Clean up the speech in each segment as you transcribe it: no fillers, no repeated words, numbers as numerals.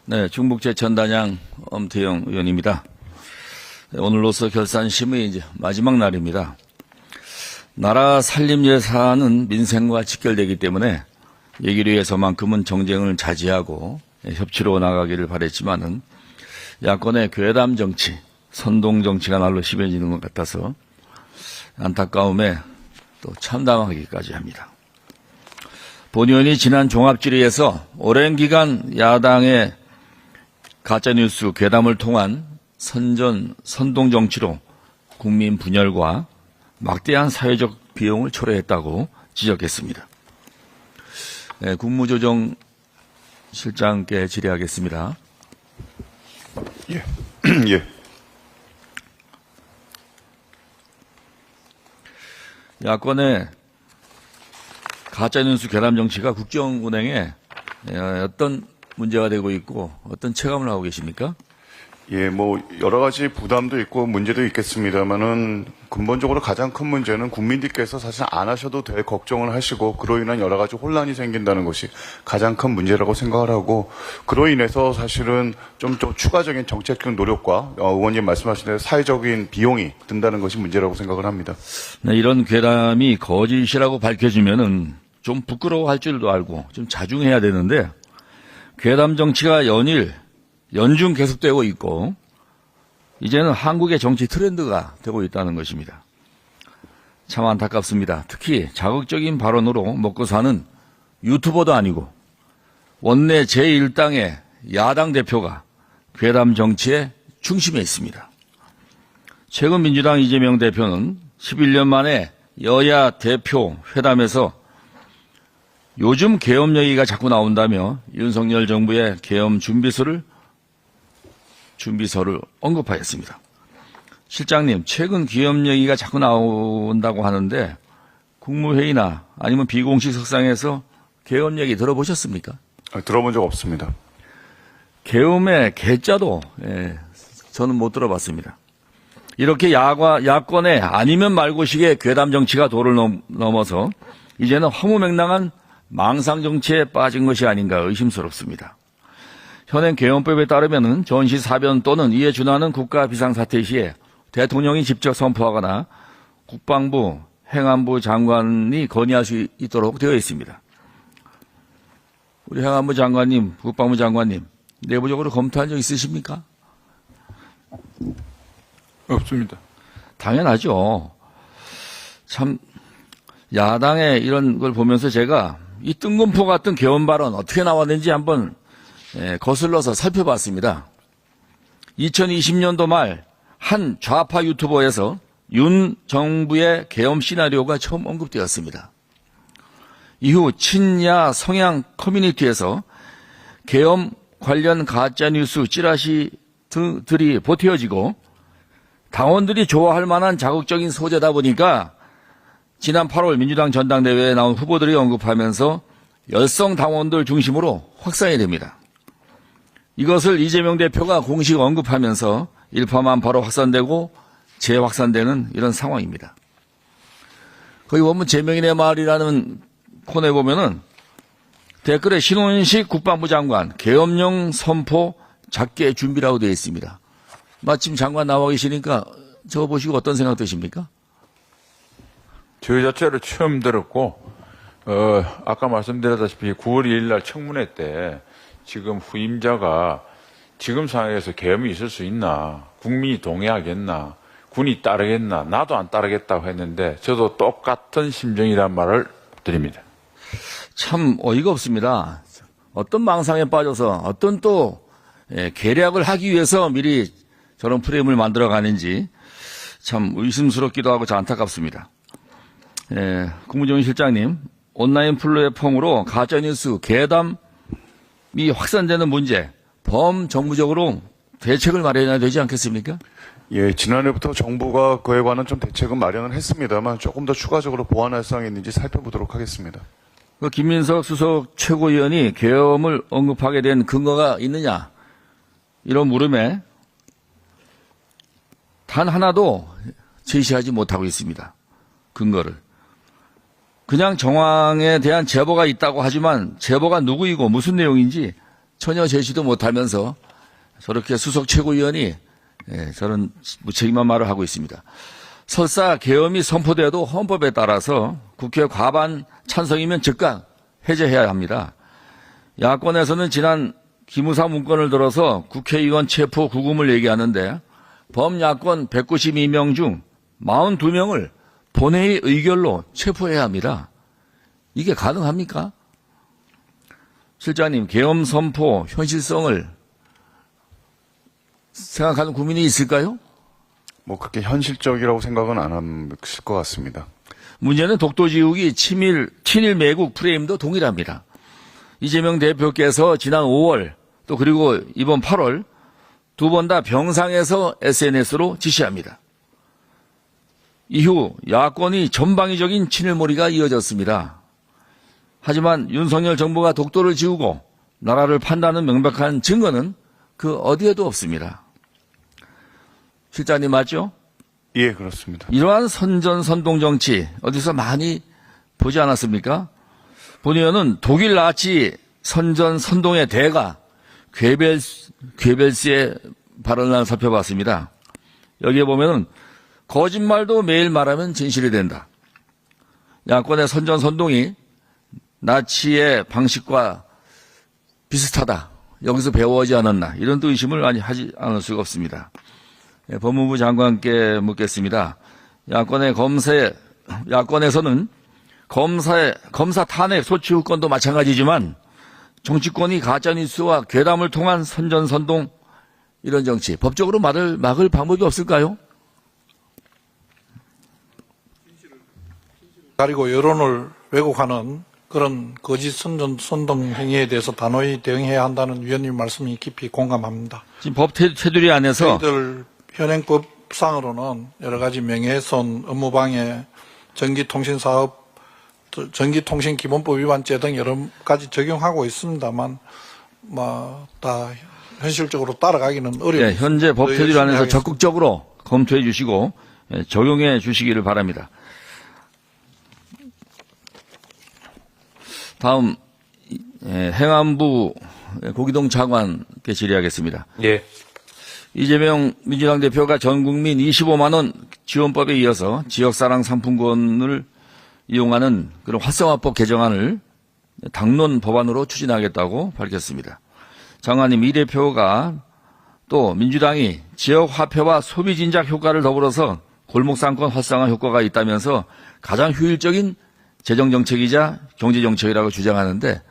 네, 충북제천단양 엄태영 의원입니다. 네, 오늘로서 결산심의 이제 마지막 날입니다. 나라 살림 예산은 민생과 직결되기 때문에 얘기를 위해서만큼은 정쟁을 자제하고 협치로 나가기를 바랬지만은 야권의 괴담 정치, 선동 정치가 날로 심해지는 것 같아서 안타까움에 또 참담하기까지 합니다. 본 의원이 지난 종합질의에서 오랜 기간 야당의 가짜뉴스 괴담을 통한 선동 정치로 국민 분열과 막대한 사회적 비용을 초래했다고 지적했습니다. 네, 국무조정실장께 질의하겠습니다. 예. 예. 야권의 가짜뉴스 괴담 정치가 국정운행에 어떤 문제가 되고 있고 어떤 체감을 하고 계십니까? 예, 여러 가지 부담도 있고 문제도 있겠습니다만은 근본적으로 가장 큰 문제는 국민들께서 사실 안 하셔도 될 걱정을 하시고 그로 인한 여러 가지 혼란이 생긴다는 것이 가장 큰 문제라고 생각을 하고 그로 인해서 사실은 좀 추가적인 정책적 노력과 의원님 말씀하신 대로 사회적인 비용이 든다는 것이 문제라고 생각을 합니다. 네, 이런 괴담이 거짓이라고 밝혀지면은 좀 부끄러워할 줄도 알고 좀 자중해야 되는데 괴담 정치가 연중 계속되고 있고 이제는 한국의 정치 트렌드가 되고 있다는 것입니다. 참 안타깝습니다. 특히 자극적인 발언으로 먹고 사는 유튜버도 아니고 원내 제1당의 야당 대표가 괴담 정치의 중심에 있습니다. 최근 민주당 이재명 대표는 11년 만에 여야 대표 회담에서 요즘 계엄 얘기가 자꾸 나온다며 윤석열 정부의 계엄 준비서를 언급하였습니다. 실장님, 최근 계엄 얘기가 자꾸 나온다고 하는데 국무회의나 아니면 비공식 석상에서 계엄 얘기 들어보셨습니까? 들어본 적 없습니다. 계엄의 계자도 저는 못 들어봤습니다. 이렇게 야권의 아니면 말고식의 괴담 정치가 도를 넘어서 이제는 허무맹랑한 망상 정치에 빠진 것이 아닌가 의심스럽습니다. 현행 계엄법에 따르면은 전시 사변 또는 이에 준하는 국가 비상사태 시에 대통령이 직접 선포하거나 국방부, 행안부 장관이 건의할 수 있도록 되어 있습니다. 우리 행안부 장관님, 국방부 장관님, 내부적으로 검토한 적 있으십니까? 없습니다. 당연하죠. 참 야당의 이런 걸 보면서 제가 이 뜬금포 같은 계엄 발언 어떻게 나왔는지 한번 거슬러서 살펴봤습니다. 2020년도 말 한 좌파 유튜버에서 윤 정부의 계엄 시나리오가 처음 언급되었습니다. 이후 친야 성향 커뮤니티에서 계엄 관련 가짜뉴스 찌라시들이 보태어지고 당원들이 좋아할 만한 자극적인 소재다 보니까 지난 8월 민주당 전당대회에 나온 후보들이 언급하면서 열성 당원들 중심으로 확산이 됩니다. 이것을 이재명 대표가 공식 언급하면서 일파만파로 확산되고 재확산되는 이런 상황입니다. 거기 보면 제명인의 말이라는 코너에 보면은 댓글에 신원식 국방부 장관 계엄령 선포 작게 준비라고 되어 있습니다. 마침 장관 나와 계시니까 저거 보시고 어떤 생각 드십니까? 저 자체를 처음 들었고 아까 말씀드렸다시피 9월 2일 날 청문회 때 지금 후임자가 지금 상황에서 계엄이 있을 수 있나, 국민이 동의하겠나, 군이 따르겠나, 나도 안 따르겠다고 했는데 저도 똑같은 심정이란 말을 드립니다. 참 어이가 없습니다. 어떤 망상에 빠져서 어떤 또 계략을 하기 위해서 미리 저런 프레임을 만들어가는지 참 의심스럽기도 하고 안타깝습니다. 국무조정실장님, 온라인 플랫폼으로 가짜뉴스 괴담이 확산되는 문제 범정부적으로 대책을 마련해야 되지 않겠습니까? 예, 지난해부터 정부가 그에 관한 좀 대책은 마련을 했습니다만 조금 더 추가적으로 보완할 사항이 있는지 살펴보도록 하겠습니다. 김민석 수석 최고위원이 계엄을 언급하게 된 근거가 있느냐 이런 물음에 단 하나도 제시하지 못하고 있습니다. 근거를. 그냥 정황에 대한 제보가 있다고 하지만 제보가 누구이고 무슨 내용인지 전혀 제시도 못하면서 저렇게 수석 최고위원이 저런 무책임한 말을 하고 있습니다. 설사 계엄이 선포돼도 헌법에 따라서 국회 과반 찬성이면 즉각 해제해야 합니다. 야권에서는 지난 기무사 문건을 들어서 국회의원 체포 구금을 얘기하는데 범야권 192명 중 42명을 본회의 의결로 체포해야 합니다. 이게 가능합니까? 실장님, 계엄 선포 현실성을 생각하는 국민이 있을까요? 뭐 그렇게 현실적이라고 생각은 안 하실 것 같습니다. 문제는 독도지우기 친일 매국 프레임도 동일합니다. 이재명 대표께서 지난 5월 또 그리고 이번 8월 두 번 다 병상에서 SNS로 지시합니다. 이후 야권이 전방위적인 친일몰이가 이어졌습니다. 하지만 윤석열 정부가 독도를 지우고 나라를 판다는 명백한 증거는 그 어디에도 없습니다. 실장님 맞죠? 예, 그렇습니다. 이러한 선전선동 정치 어디서 많이 보지 않았습니까? 본의원은 독일 나치 선전선동의 대가 괴벨스의 발언을 살펴봤습니다. 여기에 보면은 거짓말도 매일 말하면 진실이 된다. 야권의 선전선동이 나치의 방식과 비슷하다. 여기서 배워오지 않았나. 이런 또 의심을 많이 하지 않을 수가 없습니다. 법무부 장관께 묻겠습니다. 야권에서는 검사 탄핵 소추 후건도 마찬가지지만 정치권이 가짜뉴스와 괴담을 통한 선전선동 이런 정치 법적으로 막을 방법이 없을까요? 가리고 여론을 왜곡하는 그런 거짓 선동 행위에 대해서 단호히 대응해야 한다는 위원님 말씀이 깊이 공감합니다. 지금 법 테두리 안에서 저희들 현행법상으로는 여러 가지 명예훼손, 업무방해, 전기통신사업, 전기통신기본법 위반죄 등 여러 가지 적용하고 있습니다만 다 현실적으로 따라가기는 어렵습니다. 네, 현재 법 테두리 안에서 적극적으로 검토해 주시고 적용해 주시기를 바랍니다. 다음 행안부 고기동 차관께 질의하겠습니다. 예. 이재명 민주당 대표가 전 국민 25만 원 지원법에 이어서 지역사랑 상품권을 이용하는 그런 활성화법 개정안을 당론 법안으로 추진하겠다고 밝혔습니다. 장관님, 이 대표가 또 민주당이 지역화폐와 소비진작 효과를 더불어서 골목상권 활성화 효과가 있다면서 가장 효율적인 재정정책이자 경제정책이라고 주장하는데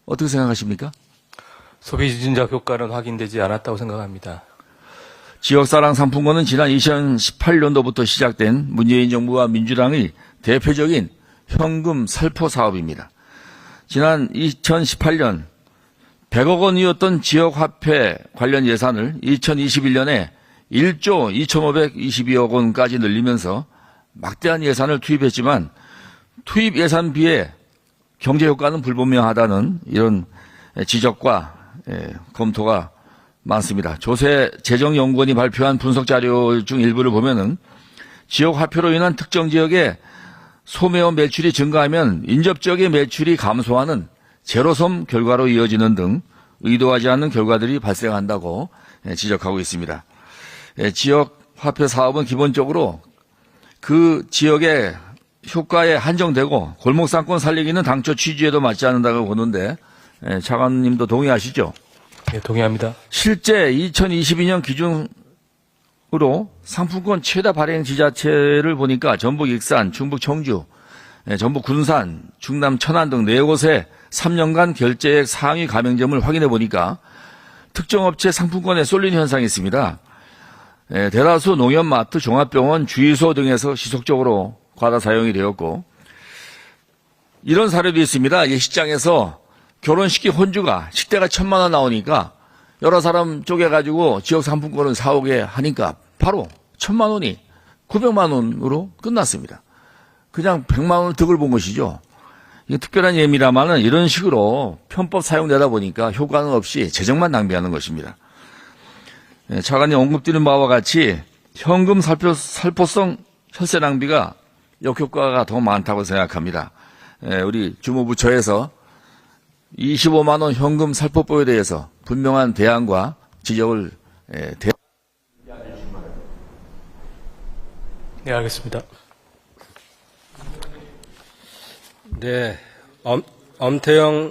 어떻게 생각하십니까? 소비진작 효과는 확인되지 않았다고 생각합니다. 지역사랑 상품권은 지난 2018년도부터 시작된 문재인 정부와 민주당의 대표적인 현금 살포 사업입니다. 지난 2018년 100억 원이었던 지역화폐 관련 예산을 2021년에 1조 2,522억 원까지 늘리면서 막대한 예산을 투입했지만 투입 예산비의 경제효과는 불분명하다는 이런 지적과 검토가 많습니다. 조세재정연구원이 발표한 분석자료 중 일부를 보면은 지역화폐로 인한 특정 지역의 소매원 매출이 증가하면 인접지역의 매출이 감소하는 제로섬 결과로 이어지는 등 의도하지 않는 결과들이 발생한다고 지적하고 있습니다. 지역화폐 사업은 기본적으로 그 지역의 효과에 한정되고 골목상권 살리기는 당초 취지에도 맞지 않는다고 보는데 차관님도 동의하시죠? 예, 동의합니다. 실제 2022년 기준으로 상품권 최다 발행 지자체를 보니까 전북 익산, 충북 청주, 전북 군산, 충남 천안 등 4곳에 3년간 결제액 상위 가맹점을 확인해 보니까 특정 업체 상품권에 쏠린 현상이 있습니다. 대다수 농협마트, 종합병원, 주유소 등에서 지속적으로 과다 사용이 되었고 이런 사례도 있습니다. 이 시장에서 결혼식기 혼주가 식대가 1,000만 원 나오니까 여러 사람 쪼개가지고 지역 상품권을 사오게 하니까 바로 1,000만 원이 900만 원으로 끝났습니다. 그냥 100만 원을 득을 본 것이죠. 이게 특별한 예입니다만은 이런 식으로 편법 사용되다 보니까 효과는 없이 재정만 낭비하는 것입니다. 차관이 언급드린 바와 같이 현금 살포성 혈세 낭비가 역효과가 더 많다고 생각합니다. 우리 주무부처에서 25만 원 현금 살포법에 대해서 분명한 대안과 지적을 네, 알겠습니다. 네, 엄태영